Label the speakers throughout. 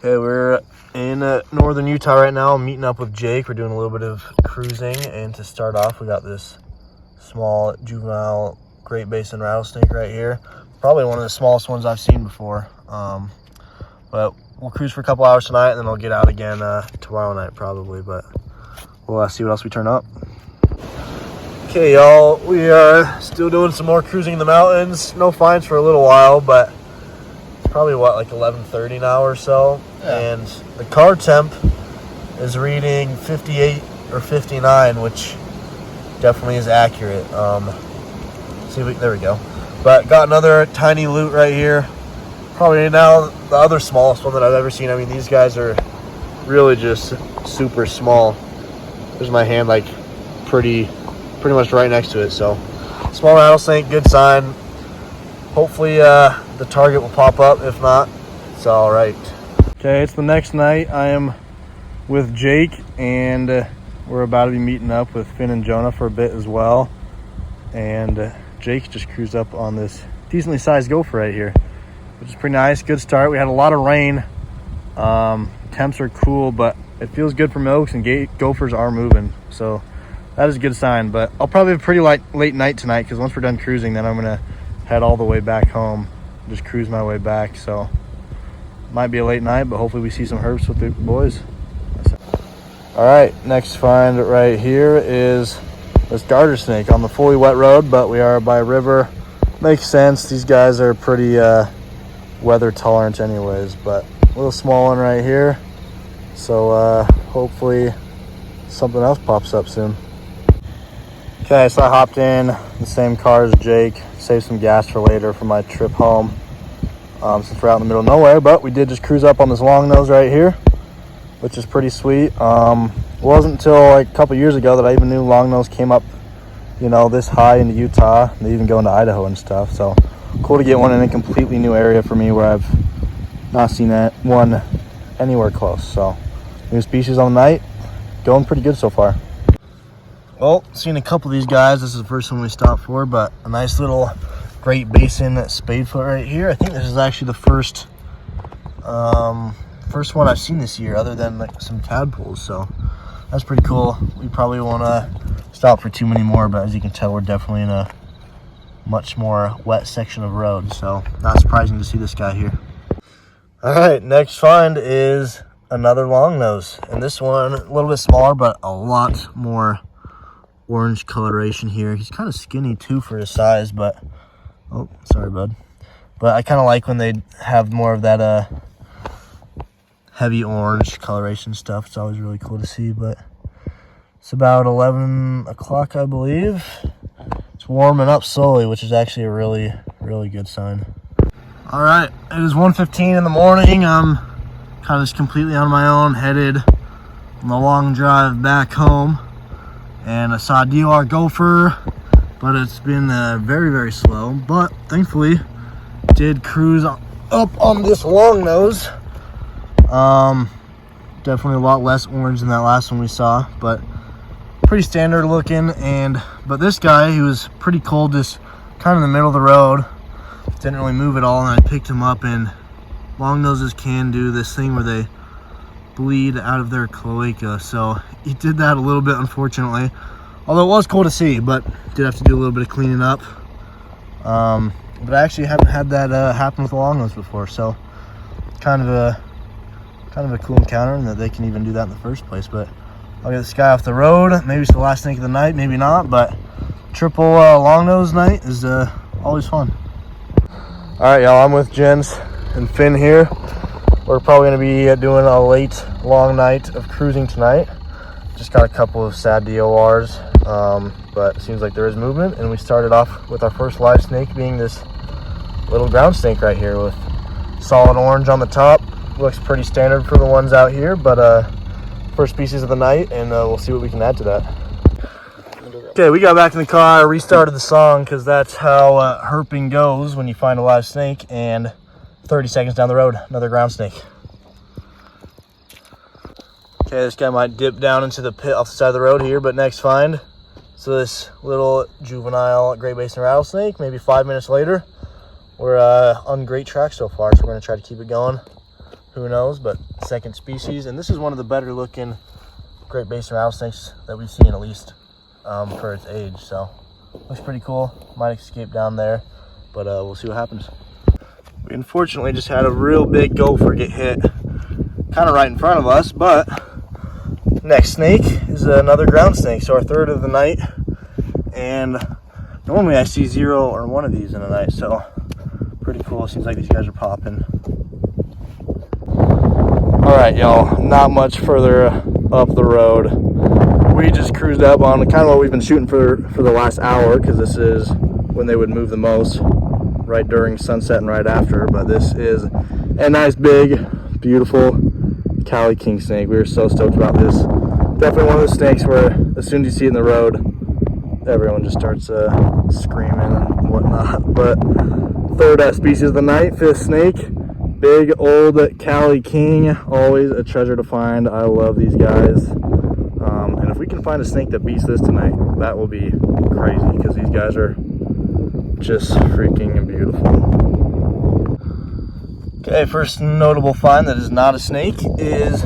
Speaker 1: Okay, we're in northern Utah right now. I'm meeting up with Jake. We're doing a little bit of cruising, and to start off, we got this small juvenile Great Basin rattlesnake right here. Probably one of the smallest ones I've seen before. But we'll cruise for a couple hours tonight, and then I'll get out again tomorrow night probably. But we'll see what else we turn up. Okay, y'all, we are still doing some more cruising in the mountains. No finds for a little while, but it's probably like 11:30 now or so. Yeah. And the car temp is reading 58 or 59, which definitely is accurate. There we go. But got another tiny loot right here. Probably now the other smallest one that I've ever seen. I mean, these guys are really just super small. There's my hand, like pretty much right next to it. So small rattlesnake, good sign. Hopefully the target will pop up. If not, it's all right. Okay, it's the next night. I am with Jake, and we're about to be meeting up with Finn and Jonah for a bit as well. And Jake just cruised up on this decently sized gopher right here, which is pretty nice. Good start. We had a lot of rain. Temps are cool, but it feels good for milks, and gophers are moving. So that is a good sign. But I'll probably have a pretty late night tonight, because once we're done cruising, then I'm going to head all the way back home. Just cruise my way back. So might be a late night, but hopefully we see some herps with the boys. All right, next find right here is this garter snake on the fully wet road, but we are by a river. Makes sense. These guys are pretty weather tolerant anyways, but a little small one right here. So hopefully something else pops up soon. Okay, so I hopped in the same car as Jake, save some gas for later for my trip home, since we're out in the middle of nowhere. But we did just cruise up on this long nose right here, which is pretty sweet. It wasn't until like a couple years ago that I even knew longnose came up, this high into Utah. They even go into Idaho and stuff. So cool to get one in a completely new area for me where I've not seen one anywhere close. So new species on the night, going pretty good so far. Well, seen a couple of these guys. This is the first one we stopped for, but a nice little Great Basin spadefoot right here. I think this is actually the first one I've seen this year, other than like some tadpoles. So that's pretty cool. We probably won't stop for too many more, but as you can tell, we're definitely in a much more wet section of road. So not surprising to see this guy here. All right, next find is another longnose, and this one a little bit smaller, but a lot more orange coloration here. He's kind of skinny too for his size, but oh, sorry, bud. But I kind of like when they have more of that heavy orange coloration stuff. It's always really cool to see. But it's about 11 o'clock, I believe. It's warming up slowly, which is actually a really, really good sign. All right, it is 1:15 in the morning. I'm kind of just completely on my own, headed on the long drive back home. And I saw a DOR gopher, but it's been very, very slow. But thankfully, did cruise up on this long nose. Definitely a lot less orange than that last one we saw, but pretty standard looking. But this guy, he was pretty cold, just kind of in the middle of the road. Didn't really move at all, and I picked him up. And long noses can do this thing where they bleed out of their cloaca, so he did that a little bit, unfortunately, although it was cool to see. But did have to do a little bit of cleaning up. But I actually haven't had that happen with a longnose before, so kind of a cool encounter, and that they can even do that in the first place. But I'll get this guy off the road. Maybe it's the last snake of the night, maybe not, but triple longnose night is always fun. All right, y'all, I'm with Jens and Finn here. We're probably going to be doing a late, long night of cruising tonight. Just got a couple of sad DORs, but it seems like there is movement. And we started off with our first live snake being this little ground snake right here with solid orange on the top. Looks pretty standard for the ones out here, but first species of the night, and we'll see what we can add to that. Okay, we got back in the car, restarted the song, because that's how herping goes when you find a live snake. And 30 seconds down the road, another ground snake. Okay, this guy might dip down into the pit off the side of the road here, but next find. So this little juvenile Great Basin rattlesnake, maybe 5 minutes later. We're on great track so far, so we're going to try to keep it going. who knows, but second species. And this is one of the better looking Great Basin rattlesnakes that we've seen, at least for its age. So looks pretty cool. Might escape down there, but we'll see what happens. We unfortunately just had a real big gopher get hit kind of right in front of us, but next snake is another ground snake, so our third of the night. And normally I see 0 or 1 of these in a night, so pretty cool. Seems like these guys are popping. All right, y'all, not much further up the road. We just cruised up on kind of what we've been shooting for the last hour, because this is when they would move the most, right during sunset and right after. But this is a nice big beautiful Cali king snake. We were so stoked about this. Definitely one of those snakes where as soon as you see it in the road, everyone just starts screaming and whatnot. But third species of the night, fifth snake, big old Cali king, always a treasure to find. I love these guys. And if we can find a snake that beats this tonight, that will be crazy, because these guys are just freaking beautiful. Okay, first notable find that is not a snake is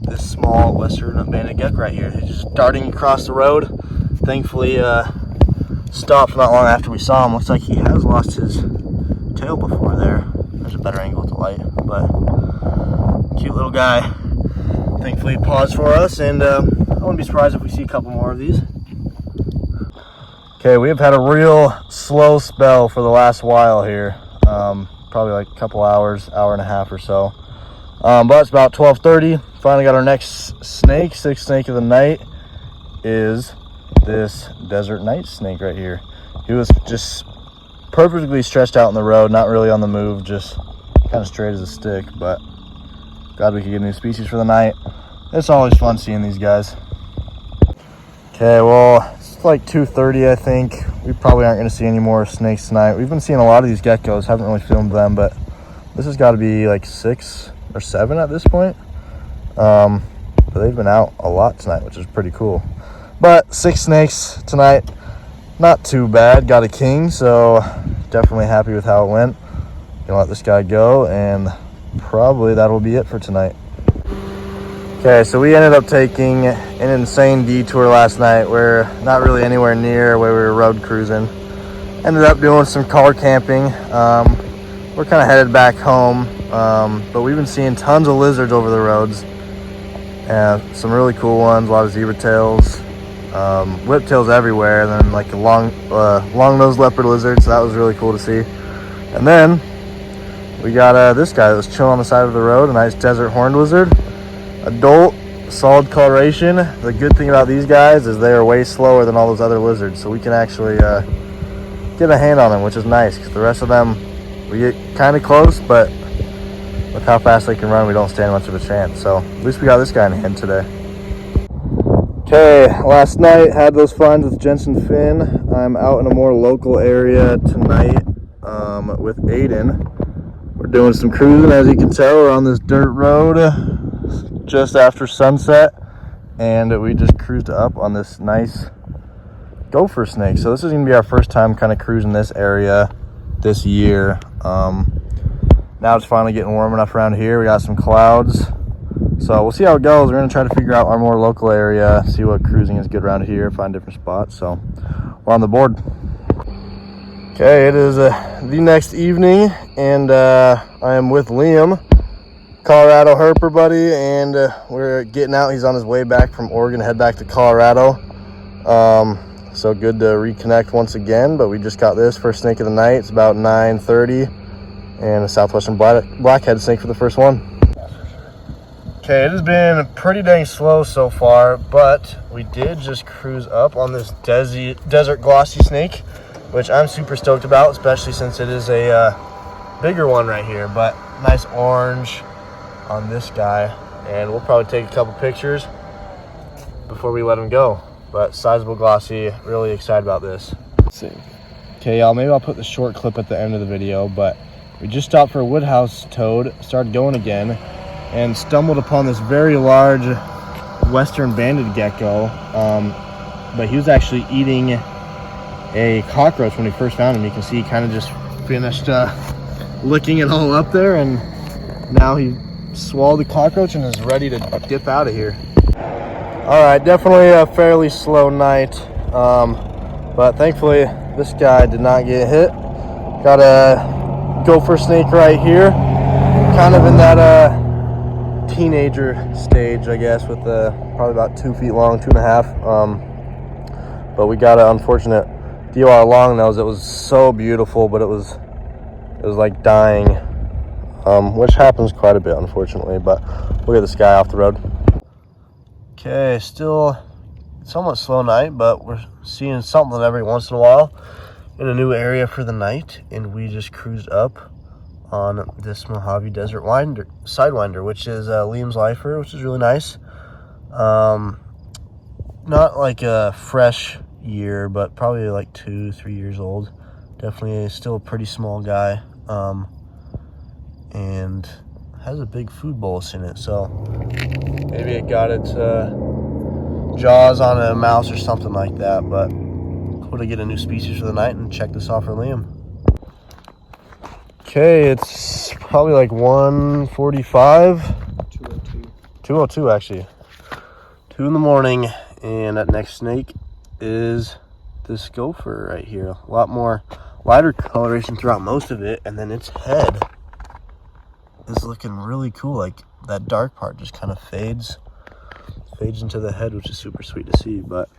Speaker 1: this small western banded gecko right here. He's just darting across the road. Thankfully stopped not long after we saw him. Looks like he has lost his tail before there. There's a better angle with the light, but cute little guy. Thankfully he paused for us, and I wouldn't be surprised if we see a couple more of these. Okay, we have had a real slow spell for the last while here. Probably like a couple hours, hour and a half or so. But it's about 12:30. Finally got our next snake. Sixth snake of the night is this desert night snake right here. He was just perfectly stretched out in the road, not really on the move, just kind of straight as a stick. But glad we could get a new species for the night. It's always fun seeing these guys. Okay, well, it's like 2:30, I think. We probably aren't going to see any more snakes tonight. We've been seeing a lot of these geckos. Haven't really filmed them, but this has got to be like 6 or 7 at this point. But they've been out a lot tonight, which is pretty cool. But 6 snakes tonight, not too bad. Got a king, so definitely happy with how it went. Gonna let this guy go, and probably that'll be it for tonight. Okay, so we ended up taking an insane detour last night. We're not really anywhere near where we were road cruising. Ended up doing some car camping. We're kind of headed back home, but we've been seeing tons of lizards over the roads. Some really cool ones, a lot of zebra tails, whiptails everywhere, and then like a long-nosed leopard lizard, so that was really cool to see. And then we got this guy that was chilling on the side of the road, a nice desert horned lizard. Adult, solid coloration. The good thing about these guys is they are way slower than all those other lizards, so we can actually get a hand on them, which is nice, because the rest of them, we get kind of close, but with how fast they can run, we don't stand much of a chance. So at least we got this guy in hand today. Okay, last night had those finds with Jensen Finn. I'm out in a more local area tonight with Aiden. We're doing some cruising, as you can tell. We're on this dirt road just after sunset, and we just cruised up on this nice gopher snake. So this is gonna be our first time kind of cruising this area this year. Now it's finally getting warm enough around here. We got some clouds, so we'll see how it goes. We're gonna try to figure out our more local area, see what cruising is good around here, find different spots. So we're on the board. Okay, it is the next evening, and I am with Liam, Colorado herper buddy, and we're getting out. He's on his way back from Oregon to head back to Colorado. So good to reconnect once again. But we just got this first snake of the night. It's about 9:30, and a southwestern blackhead snake for the first one. Okay, it has been pretty dang slow so far, but we did just cruise up on this desert glossy snake, which I'm super stoked about, especially since it is a bigger one right here. But nice orange on this guy, and we'll probably take a couple pictures before we let him go. But sizable glossy, really excited about this. Let's see. Okay, y'all, maybe I'll put the short clip at the end of the video, but we just stopped for a woodhouse toad, started going again, and stumbled upon this very large western banded gecko. But he was actually eating a cockroach when we first found him. You can see he kind of just finished licking it all up there, and now he swallowed the cockroach and is ready to dip out of here. All right, definitely a fairly slow night, but thankfully this guy did not get hit. Got a gopher snake right here, kind of in that teenager stage, I guess, with probably about 2 feet long, 2.5. But we got an unfortunate deal on a long nose. It was so beautiful, but it was like dying, which happens quite a bit, unfortunately. But we'll get this guy off the road. Okay, still somewhat slow night, but we're seeing something every once in a while in a new area for the night, and we just cruised up on this Mojave Desert Sidewinder, which is Liam's lifer, which is really nice. Not like a fresh year, but probably like 2-3 years old. Definitely still a pretty small guy, and has a big food bolus in it, so maybe it got its jaws on a mouse or something like that. But cool to get a new species for the night and check this off for Liam. Okay, it's probably like 1:45. 2:02 actually. 2 in the morning, and that next snake is this gopher right here. A lot more lighter coloration throughout most of it, and then its head is looking really cool. Like that dark part just kind of fades into the head, which is super sweet to see. But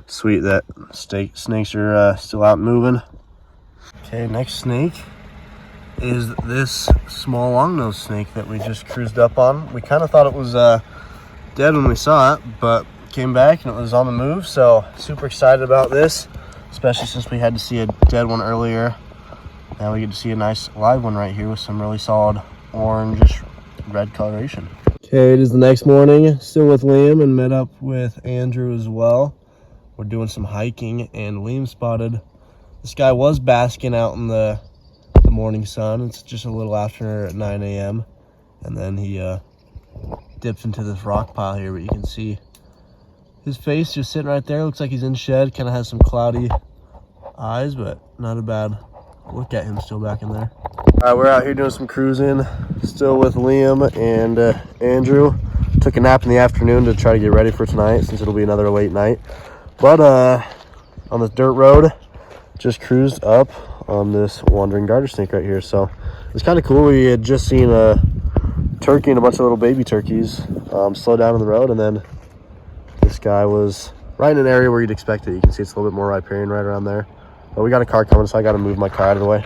Speaker 1: sweet that snakes are still out moving. Okay, next snake is this small long-nosed snake that we just cruised up on. We kind of thought it was dead when we saw it, but came back and it was on the move, so super excited about this, especially since we had to see a dead one earlier. Now we get to see a nice live one right here with some really solid orangish red coloration. Okay, it is the next morning, still with Liam, and met up with Andrew as well. We're doing some hiking, and Liam spotted this guy was basking out in the morning sun. It's just a little after 9 a.m. and then he dips into this rock pile here, but you can see his face just sitting right there. Looks like he's in shed, kind of has some cloudy eyes, but not a bad look at him still back in there. All right, we're out here doing some cruising, still with Liam and Andrew. Took a nap in the afternoon to try to get ready for tonight, since it'll be another late night. But on this dirt road, just cruised up on this wandering garter snake right here. So it's kind of cool. We had just seen a turkey and a bunch of little baby turkeys slow down on the road, and then this guy was right in an area where you'd expect it. You can see it's a little bit more riparian right around there. But we got a car coming, so I got to move my car out of the way.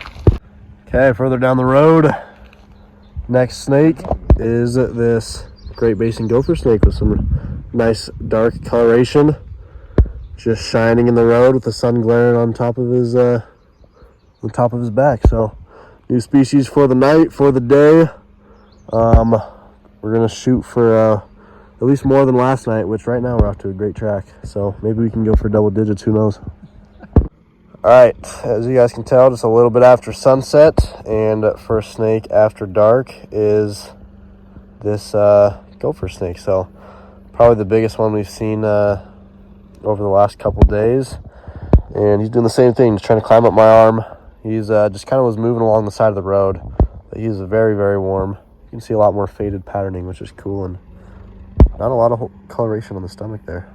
Speaker 1: Okay, further down the road, next snake is this Great Basin gopher snake with some nice dark coloration, just shining in the road with the sun glaring on top of his back. So new species for the night, for the day. We're gonna shoot for at least more than last night, which right now we're off to a great track, so maybe we can go for double digits, who knows. All right, as you guys can tell, just a little bit after sunset, and first snake after dark is this gopher snake. So probably the biggest one we've seen over the last couple days, and he's doing the same thing, just trying to climb up my arm. He's just kind of was moving along the side of the road, but he's very, very warm. You can see a lot more faded patterning, which is cool, and not a lot of coloration on the stomach there.